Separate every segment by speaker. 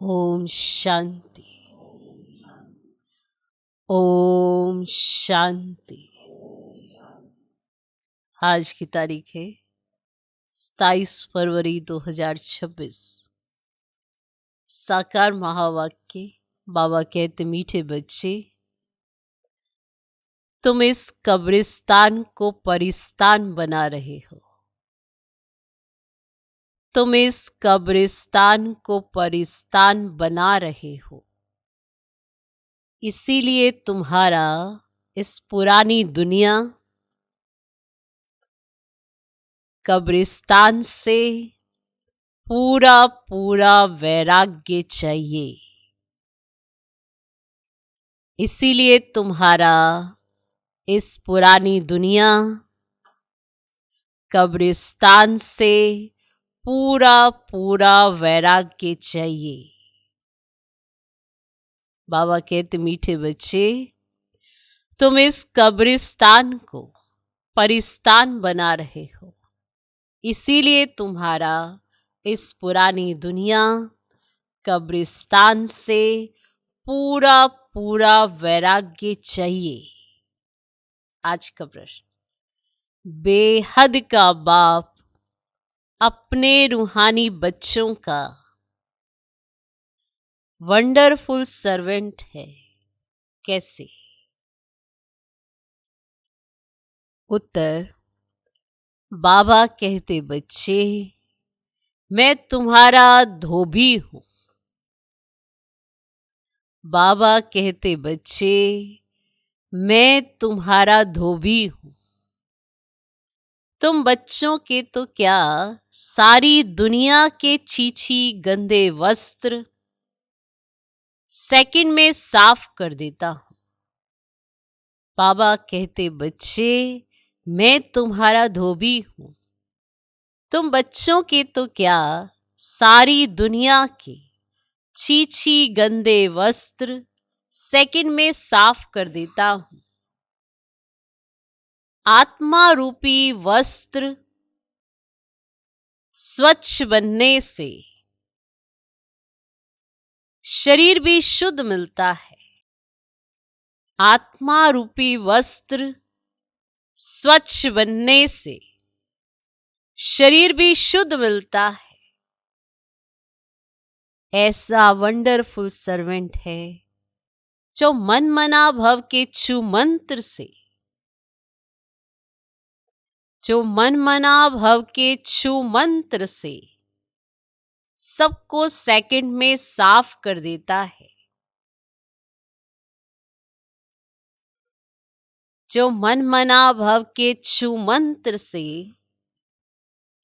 Speaker 1: ओम शांति। ओम शांति। आज की तारीख है 27 फरवरी 2026। साकार महावाक्य। बाबा कहते, मीठे बच्चे, तुम इस कब्रिस्तान को परिस्तान बना रहे हो। तुम इस कब्रिस्तान को परिस्तान बना रहे हो। इसीलिए तुम्हारा इस पुरानी दुनिया कब्रिस्तान से पूरा पूरा वैराग्य चाहिए। इसीलिए तुम्हारा इस पुरानी दुनिया कब्रिस्तान से पूरा पूरा वैराग्य चाहिए। बाबा कहते, मीठे बच्चे, तुम इस कब्रिस्तान को परिस्तान बना रहे हो। इसीलिए तुम्हारा इस पुरानी दुनिया कब्रिस्तान से पूरा पूरा वैराग्य चाहिए। आज का प्रश्न, बेहद का बाप अपने रूहानी बच्चों का वंडरफुल सर्वेंट है, कैसे? उत्तर, बाबा कहते, बच्चे, मैं तुम्हारा धोबी हूं। बाबा कहते, बच्चे, मैं तुम्हारा धोबी हूं। तुम बच्चों के तो क्या, सारी दुनिया के छीछी गंदे वस्त्र सेकंड में साफ कर देता हूं। बाबा कहते, बच्चे, मैं तुम्हारा धोबी हूं। तुम बच्चों के तो क्या, सारी दुनिया के छीछी गंदे वस्त्र सेकंड में साफ कर देता हूं। आत्मा रूपी वस्त्र स्वच्छ बनने से शरीर भी शुद्ध मिलता है। आत्मा रूपी वस्त्र स्वच्छ बनने से शरीर भी शुद्ध मिलता है। ऐसा वंडरफुल सर्वेंट है जो मन मना भव के छू मंत्र से, जो मन मना भव के छू मंत्र से सबको सेकंड में साफ कर देता है। जो मन मना भव के छू मंत्र से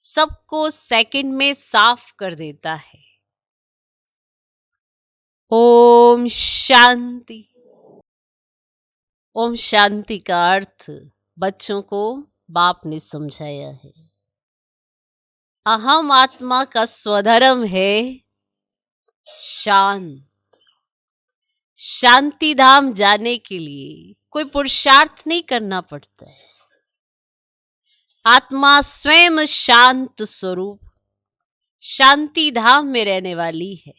Speaker 1: सबको सेकंड में साफ कर देता है। ओम शांति। ओम शांति का अर्थ बच्चों को बाप ने समझाया है। अहम आत्मा का स्वधर्म है शांत। शांति धाम जाने के लिए कोई पुरुषार्थ नहीं करना पड़ता है। आत्मा स्वयं शांत स्वरूप शांति धाम में रहने वाली है।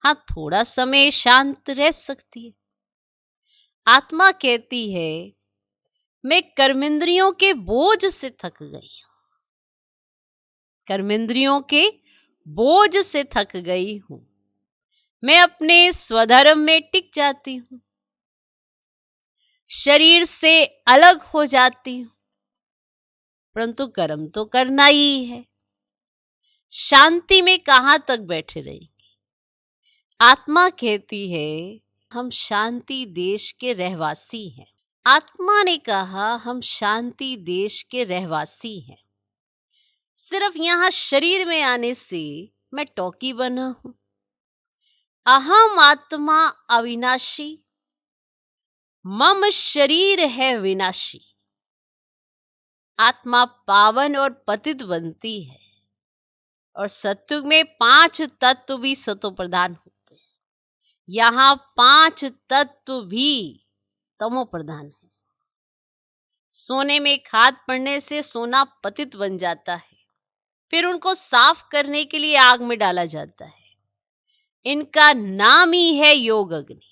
Speaker 1: हाँ, थोड़ा समय शांत रह सकती है। आत्मा कहती है, मैं कर्मेंद्रियों के बोझ से थक गई हूं। कर्मेंद्रियों के बोझ से थक गई हूं। मैं अपने स्वधर्म में टिक जाती हूं, शरीर से अलग हो जाती हूं, परंतु कर्म तो करना ही है। शांति में कहां तक बैठे रहेंगे? आत्मा कहती है, हम शांति देश के रहवासी हैं। आत्मा ने कहा, हम शांति देश के रहवासी हैं। सिर्फ यहां शरीर में आने से मैं टॉकी बना हूं। अहम आत्मा अविनाशी, मम शरीर है विनाशी। आत्मा पावन और पतित बनती है और सत्युग में 5 तत्व भी सतो प्रधान होते हैं। यहां 5 तत्व भी तमो प्रधान है। सोने में खाद पड़ने से सोना पतित बन जाता है, फिर उनको साफ करने के लिए आग में डाला जाता है। इनका नाम ही है योग अग्नि।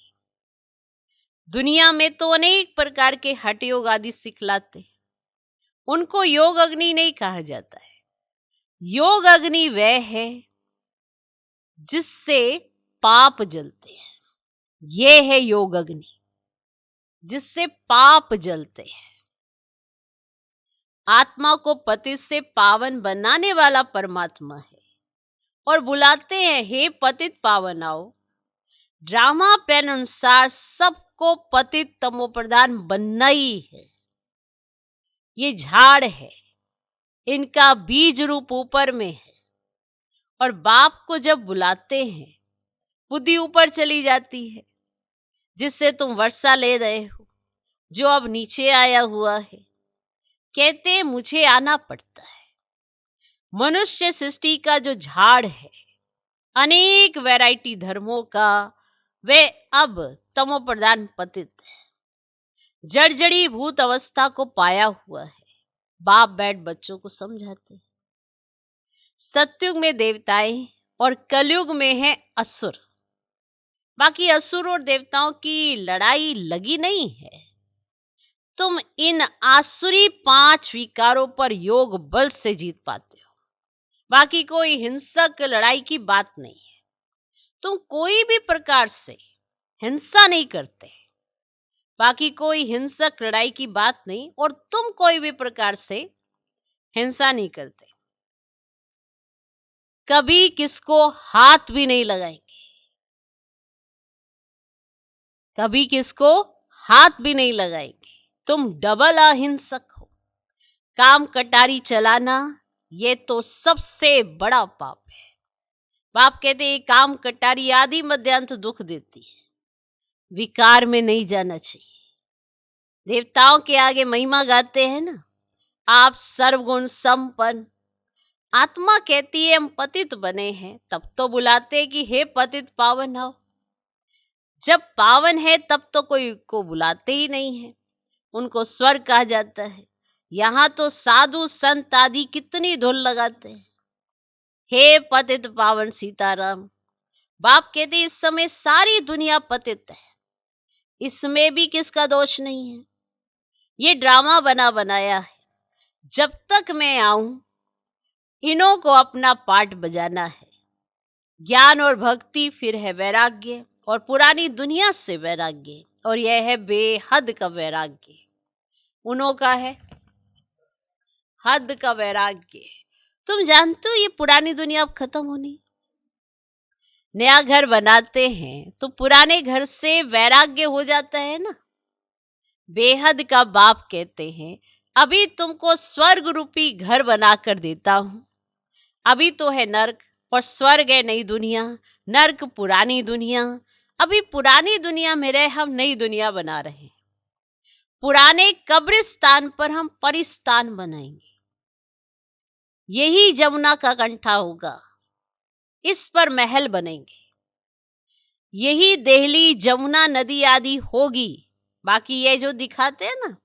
Speaker 1: दुनिया में तो अनेक प्रकार के हठ योग आदि सिखलाते, उनको योग अग्नि नहीं कहा जाता है। योग अग्नि वह है जिससे पाप जलते हैं। ये है योग अग्नि, जिससे पाप जलते हैं। आत्मा को पतित से पावन बनाने वाला परमात्मा है और बुलाते हैं, हे पतित पावन आओ। ड्रामा प्लान अनुसार सबको पतित तमो प्रधान बनना ही है। ये झाड़ है, इनका बीज रूप ऊपर में है और बाप को जब बुलाते हैं बुद्धि ऊपर चली जाती है, जिससे तुम वर्षा ले रहे हो, जो अब नीचे आया हुआ है। कहते हैं मुझे आना पड़ता है। मनुष्य सृष्टि का जो झाड़ है, अनेक वैरायटी धर्मों का, वे अब तमो प्रधान पतित है, जड़जड़ी भूत अवस्था को पाया हुआ है। बाप बैठ बच्चों को समझाते हैं। सतयुग में देवताएं और कलयुग में है असुर। बाकी असुर और देवताओं की लड़ाई लगी नहीं है। तुम इन आसुरी 5 विकारों पर योग बल से जीत पाते हो। बाकी कोई हिंसक लड़ाई की बात नहीं है। तुम कोई भी प्रकार से हिंसा नहीं करते। बाकी कोई हिंसक लड़ाई की बात नहीं, और तुम कोई भी प्रकार से हिंसा नहीं करते। कभी किसको हाथ भी नहीं लगाएंगे, कभी किसको हाथ भी नहीं लगाएंगे। तुम डबल अहिंसक हो। काम कटारी चलाना ये तो सबसे बड़ा पाप है। बाप कहते हैं काम कटारी आदि मध्यांत दुख देती है, विकार में नहीं जाना चाहिए। देवताओं के आगे महिमा गाते हैं ना, आप सर्वगुण संपन्न। आत्मा कहती है हम पतित बने हैं, तब तो बुलाते कि हे पतित पावन आओ। जब पावन है तब तो कोई को बुलाते ही नहीं है, उनको स्वर्ग कहा जाता है। यहाँ तो साधु संत आदि कितनी धुन लगाते हैं, हे पतित पावन सीताराम। बाप कहते इस समय सारी दुनिया पतित है, इसमें भी किसका दोष नहीं है। ये ड्रामा बना बनाया है। जब तक मैं आऊं इन्हों को अपना पाठ बजाना है। ज्ञान और भक्ति, फिर है वैराग्य, और पुरानी दुनिया से वैराग्य, और यह है बेहद का वैराग्य। उन्हों का है हद का वैराग्य। तुम जानते हो ये पुरानी दुनिया अब खत्म होनी। नया घर बनाते हैं तो पुराने घर से वैराग्य हो जाता है ना। बेहद का बाप कहते हैं अभी तुमको स्वर्ग रूपी घर बनाकर देता हूं। अभी तो है नर्क और स्वर्ग है नई दुनिया। नर्क पुरानी दुनिया, अभी पुरानी दुनिया में रहे हम नई दुनिया बना रहे हैं। पुराने कब्रिस्तान पर हम परिस्तान बनाएंगे। यही जमुना का कंठा होगा, इस पर महल बनेंगे। यही देहली जमुना नदी आदि होगी। बाकी ये जो दिखाते हैं ना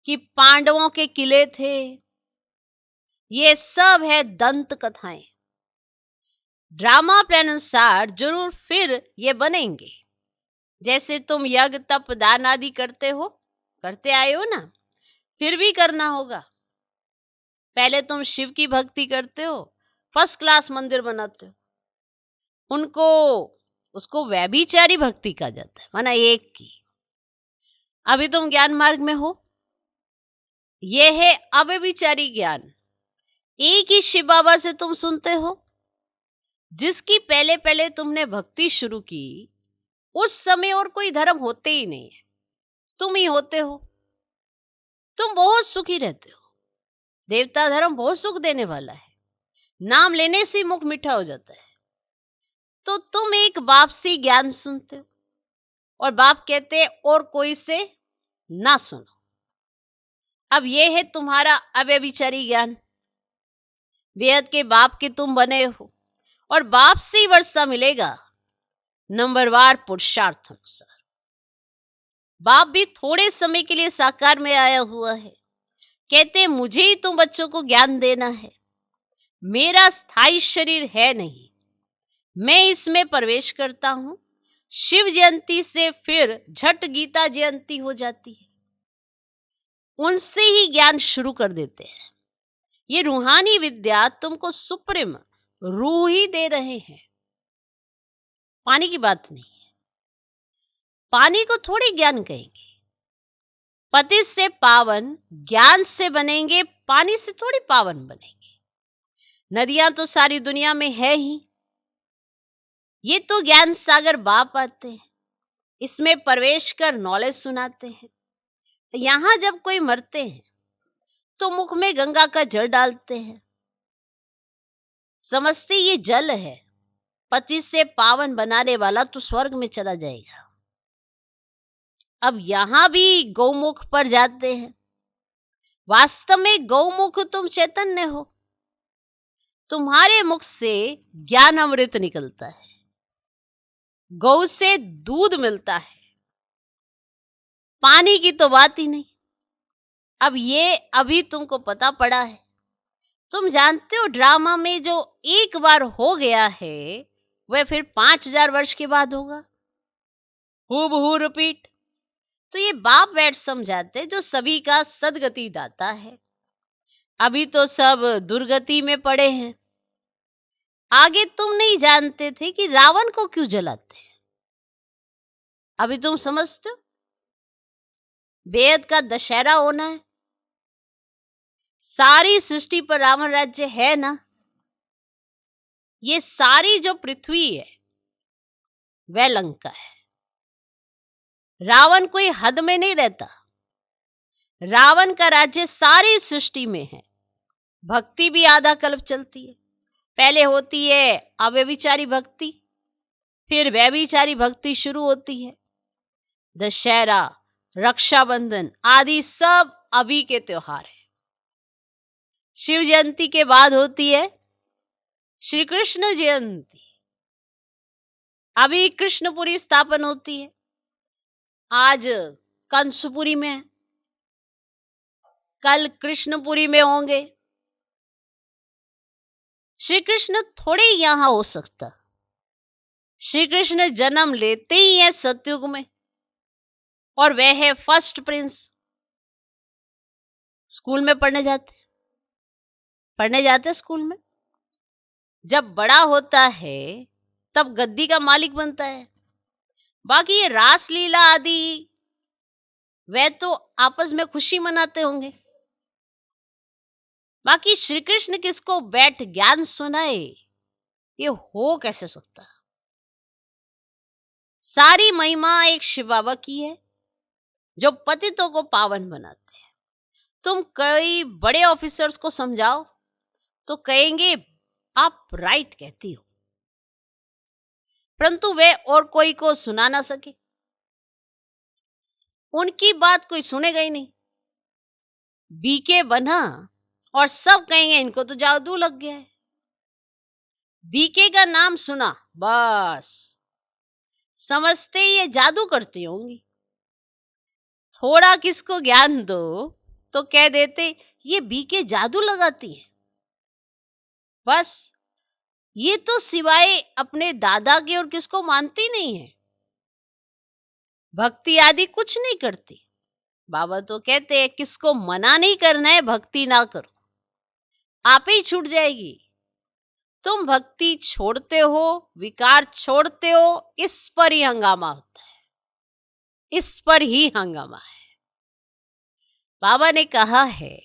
Speaker 1: कि पांडवों के किले थे, ये सब है दंत कथाएं। ड्रामा प्लान अनुसार जरूर फिर ये बनेंगे। जैसे तुम यज्ञ तप दान आदि करते हो, करते आए हो ना, फिर भी करना होगा। पहले तुम शिव की भक्ति करते हो, फर्स्ट क्लास मंदिर बनाते हो, उसको व्यभिचारी भक्ति कहा जाता है, माना एक की। अभी तुम ज्ञान मार्ग में हो, यह है अव्यभिचारी ज्ञान। एक ही शिव बाबा से तुम सुनते हो। जिसकी पहले पहले तुमने भक्ति शुरू की, उस समय और कोई धर्म होते ही नहीं है, तुम ही होते हो। तुम बहुत सुखी रहते हो। देवता धर्म बहुत सुख देने वाला है, नाम लेने से मुख मीठा हो जाता है। तो तुम एक बाप से ज्ञान सुनते हो, और बाप कहते हैं और कोई से ना सुनो। अब यह है तुम्हारा अव्यभिचारी ज्ञान। बेहद के बाप के तुम बने हो, और बाप से ही वर्षा मिलेगा नंबरवार पुरुषार्थ अनुसार। बाप भी थोड़े समय के लिए साकार में आया हुआ है। कहते हैं मुझे ही तुम बच्चों को ज्ञान देना है, मेरा स्थायी शरीर है नहीं। मैं इसमें प्रवेश करता हूं। शिव जयंती से फिर झट गीता जयंती हो जाती है, उनसे ही ज्ञान शुरू कर देते हैं। ये रूहानी विद्या तुमको सुप्रीम रूह ही दे रहे हैं, पानी की बात नहीं है। पानी को थोड़ी ज्ञान कहेंगे। पति से पावन ज्ञान से बनेंगे, पानी से थोड़ी पावन बनेंगे। नदियां तो सारी दुनिया में है ही, ये तो ज्ञान सागर बाप आते हैं, इसमें प्रवेश कर नॉलेज सुनाते हैं। यहां जब कोई मरते हैं तो मुख में गंगा का जल डालते हैं, समझते ये जल है, पति से पावन बनाने वाला तो स्वर्ग में चला जाएगा। अब यहां भी गौमुख पर जाते हैं। वास्तव में गौमुख तुम चैतन्य हो, तुम्हारे मुख से ज्ञान अमृत निकलता है, गौ से दूध मिलता है, पानी की तो बात ही नहीं। अब ये अभी तुमको पता पड़ा है। तुम जानते हो ड्रामा में जो एक बार हो गया है वह फिर 5000 वर्ष के बाद होगा, हूबहू रिपीट। तो ये बाप बैठ समझाते जो सभी का सदगति दाता है। अभी तो सब दुर्गति में पड़े हैं। आगे तुम नहीं जानते थे कि रावण को क्यों जलाते हैं, अभी तुम समझते हो। बेद का दशहरा होना है, सारी सृष्टि पर रावण राज्य है ना। ये सारी जो पृथ्वी है वह लंका है। रावण कोई हद में नहीं रहता, रावण का राज्य सारी सृष्टि में है। भक्ति भी आधा कल्प चलती है। पहले होती है अव्यभिचारी भक्ति, फिर व्यभिचारी भक्ति शुरू होती है। दशहरा, रक्षाबंधन आदि सब अभी के त्योहार है। शिव जयंती के बाद होती है श्री कृष्ण जयंती। अभी कृष्णपुरी स्थापन होती है, आज कंसपुरी में है, कल कृष्णपुरी में होंगे। श्री कृष्ण थोड़े यहां हो सकता। श्री कृष्ण जन्म लेते ही है सतयुग में, और वह है फर्स्ट प्रिंस। स्कूल में पढ़ने जाते स्कूल में। जब बड़ा होता है तब गद्दी का मालिक बनता है। बाकी ये रासलीला आदि वे तो आपस में खुशी मनाते होंगे। बाकी श्री कृष्ण किसको बैठ ज्ञान सुनाए, ये हो कैसे सकता। सारी महिमा एक शिव बाबा की है जो पतितों को पावन बनाते हैं। तुम कई बड़े ऑफिसर्स को समझाओ तो कहेंगे आप राइट कहती हो, परंतु वे और कोई को सुना ना सके, उनकी बात कोई सुनेगा ही नहीं। बीके बना और सब कहेंगे इनको तो जादू लग गया है। बीके का नाम सुना बस समझते ही ये जादू करती होंगी। थोड़ा किसको ज्ञान दो तो कह देते ये बीके जादू लगाती है। बस ये तो सिवाय अपने दादा के और किसको मानती नहीं है, भक्ति आदि कुछ नहीं करती। बाबा तो कहते हैं किसको मना नहीं करना है भक्ति ना करो, आप ही छूट जाएगी। तुम भक्ति छोड़ते हो, विकार छोड़ते हो, इस पर ही हंगामा होता है, इस पर ही हंगामा है। बाबा ने कहा है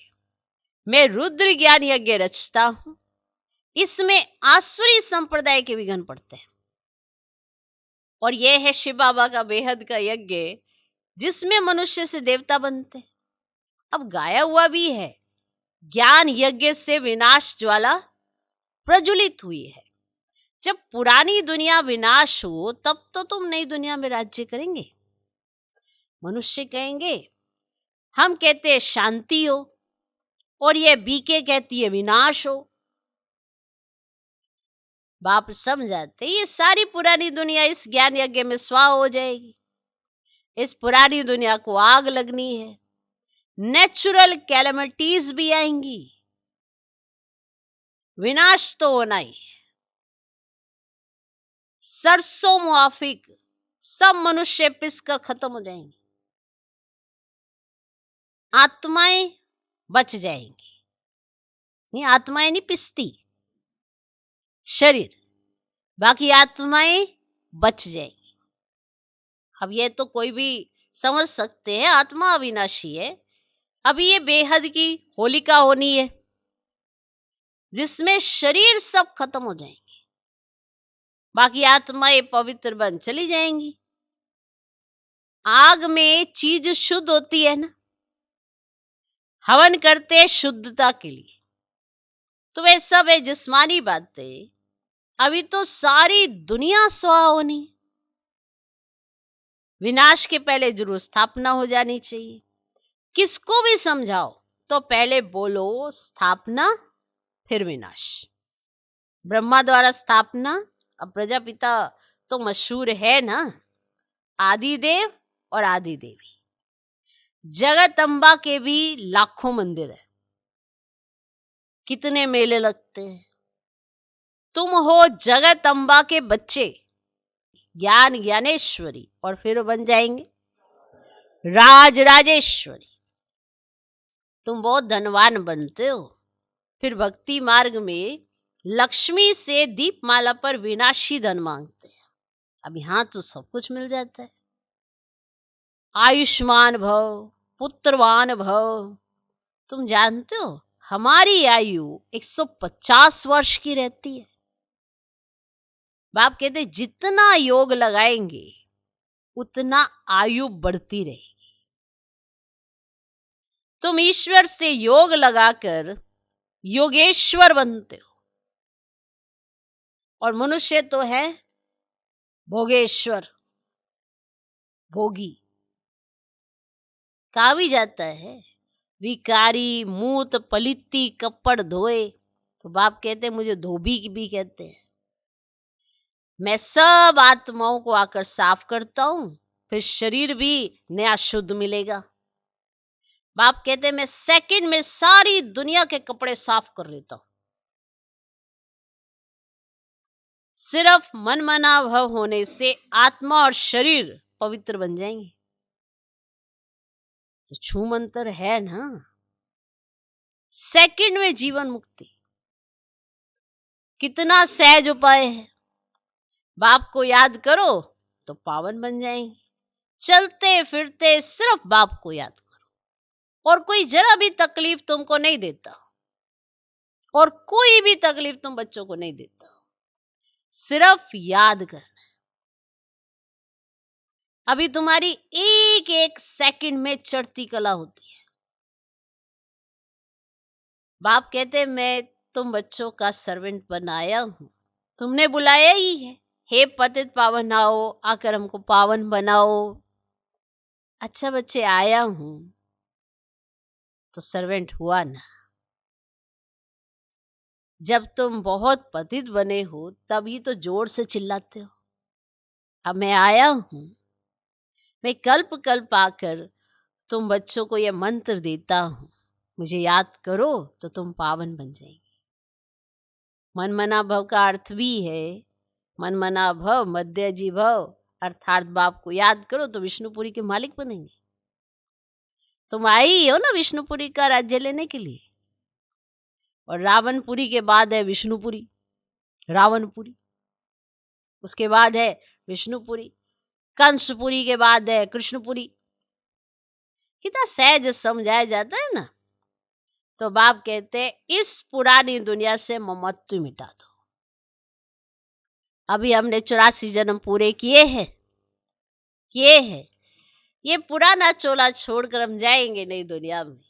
Speaker 1: मैं रुद्र ज्ञान यज्ञ रचता हूं, इसमें आसुरी संप्रदाय के विघ्न पड़ते हैं। और यह है शिव बाबा का बेहद का यज्ञ जिसमें मनुष्य से देवता बनते हैं। अब गाया हुआ भी है ज्ञान यज्ञ से विनाश ज्वाला प्रज्वलित हुई है। जब पुरानी दुनिया विनाश हो तब तो तुम नई दुनिया में राज्य करेंगे। मनुष्य कहेंगे, हम कहते हैं शांति हो, और ये बीके कहती है विनाश हो। बाप समझाते ये सारी पुरानी दुनिया इस ज्ञान यज्ञ में स्वाह हो जाएगी। इस पुरानी दुनिया को आग लगनी है, नेचुरल कैलेमिटीज भी आएंगी, विनाश तो होना ही है। सरसों मुआफिक सब मनुष्य पिसकर खत्म हो जाएंगे, आत्माएं बच जाएंगी। नहीं, आत्माएं नहीं पिसती, शरीर, बाकी आत्माएं बच जाएंगी। अब ये तो कोई भी समझ सकते हैं, आत्मा अविनाशी है। अभी ये बेहद की होलिका होनी है जिसमें शरीर सब खत्म हो जाएंगे, बाकी आत्माएं पवित्र बन चली जाएंगी। आग में चीज शुद्ध होती है ना, हवन करते हैं शुद्धता के लिए, तो वे सब है जिस्मानी बातें। अभी तो सारी दुनिया स्वाहा होनी है, विनाश के पहले जरूर स्थापना हो जानी चाहिए। किसको भी समझाओ तो पहले बोलो स्थापना फिर विनाश। ब्रह्मा द्वारा स्थापना, अब प्रजापिता तो मशहूर है ना, आदिदेव और आदि देवी। जगत अम्बा के भी लाखों मंदिर है, कितने मेले लगते हैं। तुम हो जगत अम्बा के बच्चे, ज्ञान ज्ञानेश्वरी, और फिर बन जाएंगे राज राजेश्वरी। तुम बहुत धनवान बनते हो, फिर भक्ति मार्ग में लक्ष्मी से दीपमाला पर विनाशी धन मांगते हैं। अब यहां तो सब कुछ मिल जाता है, आयुष्मान भव, पुत्रवान भव। तुम जानते हो हमारी आयु 150 वर्ष की रहती है। बाप कहते जितना योग लगाएंगे उतना आयु बढ़ती रहेगी। तुम ईश्वर से योग लगाकर योगेश्वर बनते हो, और मनुष्य तो है भोगेश्वर, भोगी। कहा भी जाता है विकारी मूत पलिती कपड़ धोए, तो बाप कहते मुझे धोबी भी कहते हैं। मैं सब आत्माओं को आकर साफ करता हूं, फिर शरीर भी नया शुद्ध मिलेगा। बाप कहते मैं सेकंड में सारी दुनिया के कपड़े साफ कर लेता हूं। सिर्फ मन मना भव होने से आत्मा और शरीर पवित्र बन जाएंगे। तो छू मंत्र है ना, सेकंड में जीवन मुक्ति। कितना सहज उपाय है, बाप को याद करो तो पावन बन जाएंगे। चलते फिरते सिर्फ बाप को याद करो, और कोई जरा भी तकलीफ तुमको नहीं देता, और कोई भी तकलीफ तुम बच्चों को नहीं देता, सिर्फ याद करना। अभी तुम्हारी एक एक सेकंड में चढ़ती कला होती है। बाप कहते मैं तुम बच्चों का सर्वेंट बनाया हूं, तुमने बुलाया ही है, हे पतित पावन आओ, आकर हमको पावन बनाओ। अच्छा बच्चे आया हूं तो सर्वेंट हुआ ना। जब तुम बहुत पतित बने हो तभी तो जोर से चिल्लाते हो। अब मैं आया हूं, मैं कल्प कल्प आकर तुम बच्चों को यह मंत्र देता हूं, मुझे याद करो तो तुम पावन बन जाएंगे। मन मना भव का अर्थ भी है मन मना भव मध्यजी भव, अर्थात बाप को याद करो तो विष्णुपुरी के मालिक बनेंगे। तुम आई हो ना विष्णुपुरी का राज्य लेने के लिए, और रावणपुरी के बाद है विष्णुपुरी, रावणपुरी, उसके बाद है विष्णुपुरी, कंसपुरी के बाद है कृष्णपुरी। कितना सहज समझाया जाता है ना। तो बाप कहते हैं इस पुरानी दुनिया से ममत्व मिटा दो। अभी हमने 84 जन्म पूरे किए हैं, ये पुराना चोला छोड़कर हम जाएंगे नई दुनिया में।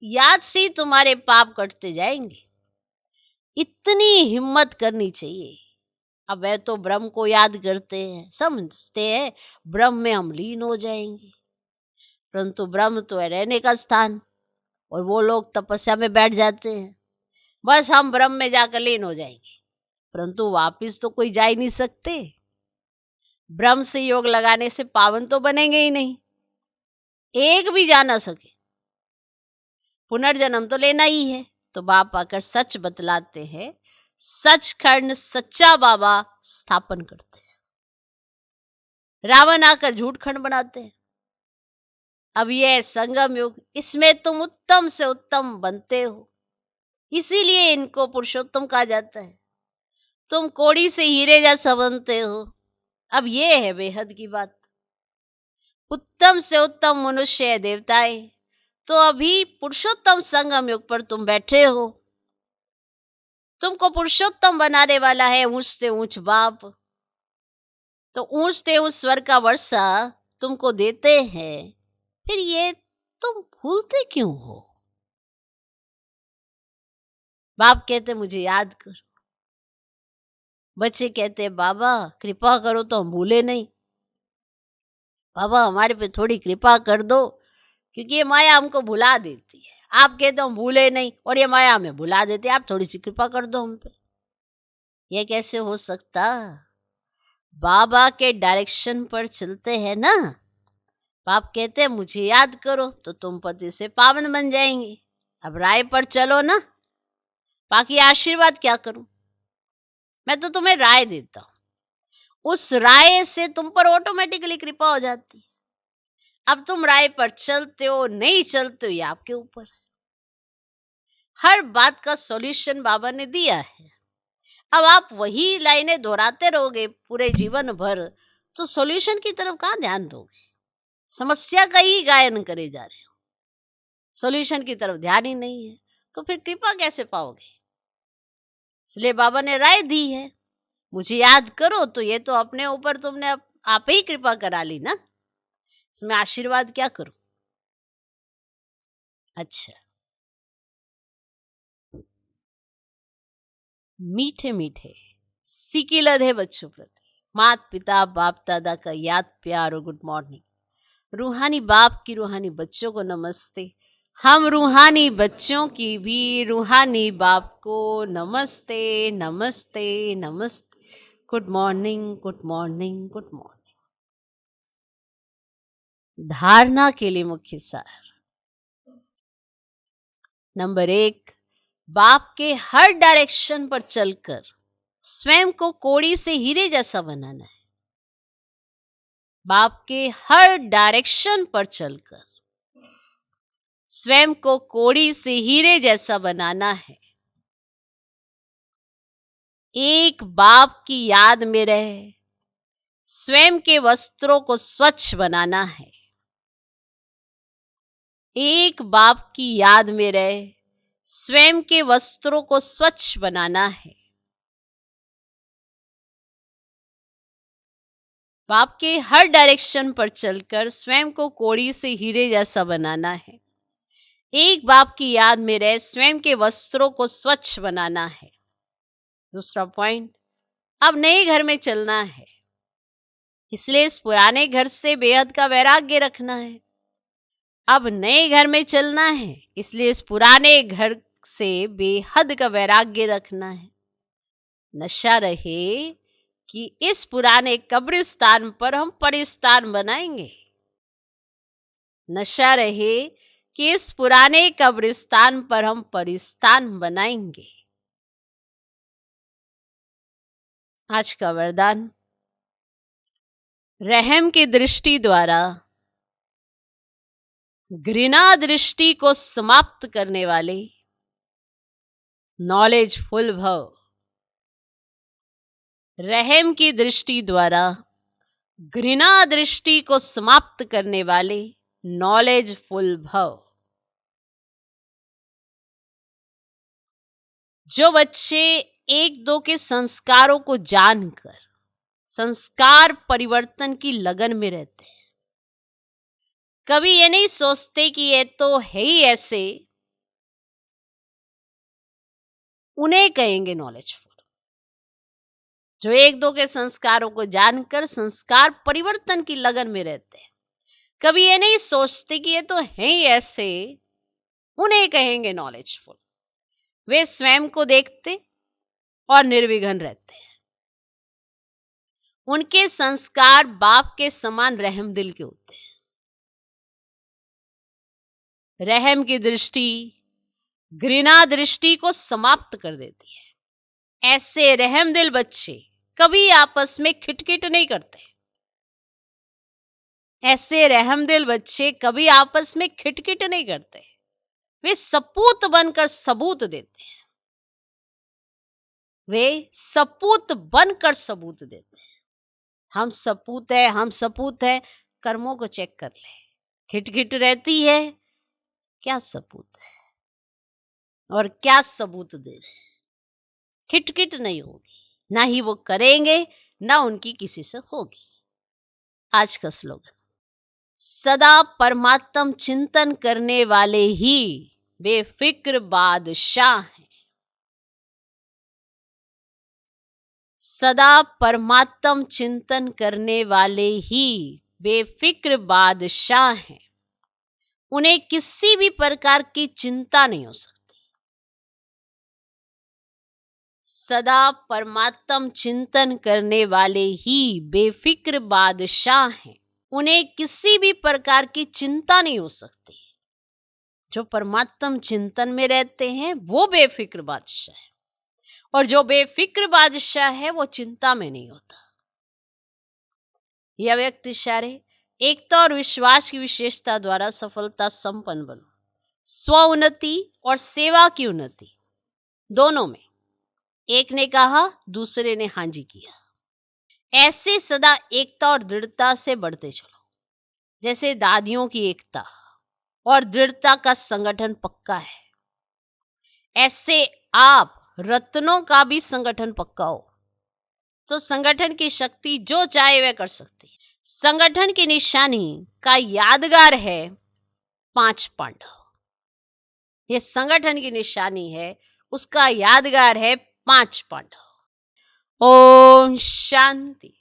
Speaker 1: याद से ही तुम्हारे पाप कटते जाएंगे, इतनी हिम्मत करनी चाहिए। अब वह तो ब्रह्म को याद करते हैं, समझते हैं ब्रह्म में हम लीन हो जाएंगे, परंतु ब्रह्म तो है रहने का स्थान, और वो लोग तपस्या में बैठ जाते हैं, बस हम ब्रह्म में जाकर लीन हो जाएंगे, परंतु वापिस तो कोई जा ही नहीं सकते। ब्रह्म से योग लगाने से पावन तो बनेंगे ही नहीं, एक भी जा ना सके, पुनर्जन्म तो लेना ही है। तो बाप आकर सच बतलाते हैं, सचखंड सच्चा बाबा स्थापन करते हैं। रावण आकर झूठ खंड बनाते हैं। अब ये है संगम युग, इसमें तुम उत्तम से उत्तम बनते हो, इसीलिए इनको पुरुषोत्तम कहा जाता है। तुम कोड़ी से हीरे जैसा बनते हो। अब ये है बेहद की बात। उत्तम से उत्तम मनुष्य है देवताएं, तो अभी पुरुषोत्तम संगम युग पर तुम बैठे हो। तुमको पुरुषोत्तम बनाने वाला है ऊंच से ऊंच बाप। तो ऊंच से ऊंच स्वर का वर्षा तुमको देते हैं, फिर ये तुम भूलते क्यों हो? बाप कहते मुझे याद करो, बच्चे कहते बाबा कृपा करो तो हम भूले नहीं। बाबा हमारे पे थोड़ी कृपा कर दो, क्योंकि ये माया हमको भुला देती है। आप कहते हम भूले नहीं और ये माया हमें भुला देती है, आप थोड़ी सी कृपा कर दो हम पे। ये कैसे हो सकता? बाबा के डायरेक्शन पर चलते हैं ना। बाप कहते हैं मुझे याद करो तो तुम पति से पावन बन जाएंगे। अब राय पर चलो ना, बाकी आशीर्वाद क्या करूं? मैं तो तुम्हें राय देता हूं, उस राय से तुम पर ऑटोमेटिकली कृपा हो जाती है। अब तुम राय पर चलते हो नहीं चलते हो ये आपके ऊपर है। हर बात का सॉल्यूशन बाबा ने दिया है। अब आप वही लाइनें दोहराते रहोगे पूरे जीवन भर, तो सॉल्यूशन की तरफ कहाँ ध्यान दोगे? समस्या का ही गायन करे जा रहे हो, सॉल्यूशन की तरफ ध्यान ही नहीं है, तो फिर कृपा कैसे पाओगे? इसलिए बाबा ने राय दी है, मुझे याद करो, तो ये तो अपने ऊपर तुमने आप ही कृपा करा ली ना, इसमें आशीर्वाद क्या करूं? अच्छा, मीठे मीठे सिकिलधे बच्चों प्रति माता पिता बाप दादा का याद प्यार और गुड मॉर्निंग। रूहानी बाप की रूहानी बच्चों को नमस्ते। हम रूहानी बच्चों की भी रूहानी बाप को नमस्ते नमस्ते नमस्ते। Good morning good morning good morning. धारणा के लिए मुख्य सार। नंबर 1, बाप के हर डायरेक्शन पर चलकर स्वयं को कोड़ी से हीरे जैसा बनाना है। बाप के हर डायरेक्शन पर चलकर स्वयं को कोड़ी से हीरे जैसा बनाना है। एक बाप की याद में रहे स्वयं के वस्त्रों को स्वच्छ बनाना है। एक बाप की याद में रहे स्वयं के वस्त्रों को स्वच्छ बनाना है। बाप के हर डायरेक्शन पर चलकर स्वयं को कोड़ी से हीरे जैसा बनाना है। एक बाप की याद में रहे स्वयं के वस्त्रों को स्वच्छ बनाना है। दूसरा पॉइंट, अब नए घर में चलना है, इसलिए इस पुराने घर से बेहद का वैराग्य रखना है। अब नए घर में चलना है, इसलिए इस पुराने घर से बेहद का वैराग्य रखना है। नशा रहे कि इस पुराने कब्रिस्तान पर हम परिस्तान बनाएंगे। नशा रहे कि इस पुराने कब्रिस्तान पर हम परिस्तान बनाएंगे। आज का वरदान, रहम की दृष्टि द्वारा घृणा दृष्टि को समाप्त करने वाले नॉलेजफुल भव। रहम की दृष्टि द्वारा घृणा दृष्टि को समाप्त करने वाले नॉलेजफुल भव। जो बच्चे एक दो के संस्कारों को जानकर संस्कार परिवर्तन की लगन में रहते हैं, कभी ये नहीं सोचते कि ये तो है ही ऐसे, उन्हें कहेंगे नॉलेजफुल। जो एक दो के संस्कारों को जानकर संस्कार परिवर्तन की लगन में रहते हैं, कभी ये नहीं सोचते कि ये तो है ही ऐसे, उन्हें कहेंगे नॉलेजफुल। वे स्वयं को देखते और निर्विघ्न रहते हैं। उनके संस्कार बाप के समान रहम दिल के होते हैं। रहम की दृष्टि घृणा दृष्टि को समाप्त कर देती है। ऐसे रहम दिल बच्चे कभी आपस में खिटखिट नहीं करते। ऐसे रहमदिल बच्चे कभी आपस में खिटखिट नहीं करते, वे सपूत बनकर सबूत देते हैं। वे सपूत बनकर सबूत देते हैं। हम सपूत है, हम सपूत है। कर्मों को चेक कर ले, खिटखिट रहती है, क्या सपूत है और क्या सबूत दे रहे हैं। खिटखिट नहीं होगी, ना ही वो करेंगे, ना उनकी किसी से होगी। आज का स्लोगन, सदा परमात्म चिंतन करने वाले ही बेफिक्र बादशाह हैं। सदा परमात्म चिंतन करने वाले ही बेफिक्र बादशाह हैं। उन्हें किसी भी प्रकार की चिंता नहीं हो सकती। सदा परमात्म चिंतन करने वाले ही बेफिक्र बादशाह हैं। उन्हें किसी भी प्रकार की चिंता नहीं हो सकती। जो परमात्म चिंतन में रहते हैं वो बेफिक्र बादशाह है, और जो बेफिक्र बादशाह है वो चिंता में नहीं होता। यह व्यक्ति इशारे एकता और विश्वास की विशेषता द्वारा सफलता संपन्न बनो। स्व उन्नति और सेवा की उन्नति दोनों में एक ने कहा, दूसरे ने हाँ जी किया। ऐसे सदा एकता और दृढ़ता से बढ़ते चलो, जैसे दादियों की एकता और दृढ़ता का संगठन पक्का है, ऐसे आप रत्नों का भी संगठन पक्का हो तो संगठन की शक्ति जो चाहे वह कर सकती है। संगठन की निशानी का यादगार है 5 पांडव। ये संगठन की निशानी है, उसका यादगार है 5 पांडव। ओम शांति।